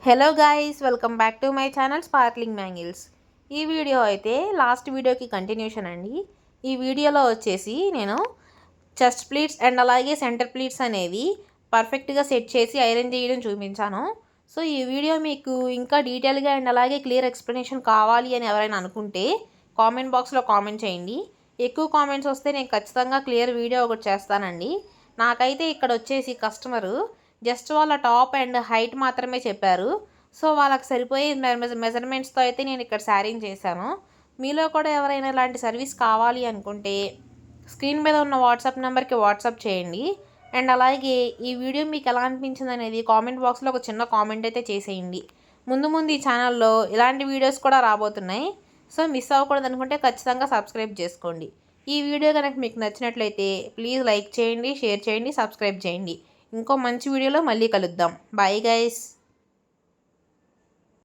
Hello guys, welcome back to my channel Sparkling Mangles. ఈ video అయితే last వీడియోకి continuation అండి. ఈ వీడియోలో వచ్చేసి నేను చెస్ట్ ప్లీట్స్ అండ్ అలాగే సెంటర్ ప్లీట్స్ అనేవి పర్ఫెక్ట్గా సెట్ చేసి ఐరన్ చేయడం చూపించాను. సో ఈ వీడియో మీకు ఇంకా డీటెయిల్గా అండ్ అలాగే క్లియర్ ఎక్స్ప్లెనేషన్ కావాలి అని ఎవరైనా అనుకుంటే కామెంట్ బాక్స్లో కామెంట్ చేయండి. ఎక్కువ కామెంట్స్ వస్తే నేను ఖచ్చితంగా క్లియర్ వీడియో ఒకటి చేస్తానండి. నాకైతే ఇక్కడ వచ్చేసి కస్టమరు జస్ట్ వాళ్ళ టాప్ అండ్ హైట్ మాత్రమే చెప్పారు. సో వాళ్ళకి సరిపోయే మెజర్మెంట్స్తో అయితే నేను ఇక్కడ శారీని చేశాను. మీలో కూడా ఎవరైనా ఇలాంటి సర్వీస్ కావాలి అనుకుంటే స్క్రీన్ మీద ఉన్న వాట్సాప్ నెంబర్కి వాట్సాప్ చేయండి. అండ్ అలాగే ఈ వీడియో మీకు ఎలా అనిపించింది అనేది కామెంట్ బాక్స్లో ఒక చిన్న కామెంట్ అయితే చేసేయండి. ముందు ముందు ఈ ఛానల్లో ఇలాంటి వీడియోస్ కూడా రాబోతున్నాయి. సో మిస్ అవ్వకూడదు అనుకుంటే ఖచ్చితంగా సబ్స్క్రైబ్ చేసుకోండి. ఈ వీడియో కనుక మీకు నచ్చినట్లయితే ప్లీజ్ లైక్ చేయండి, షేర్ చేయండి, సబ్స్క్రైబ్ చేయండి. ఇంకో మంచి వీడియోలో మళ్ళీ కలుద్దాం. Bye guys.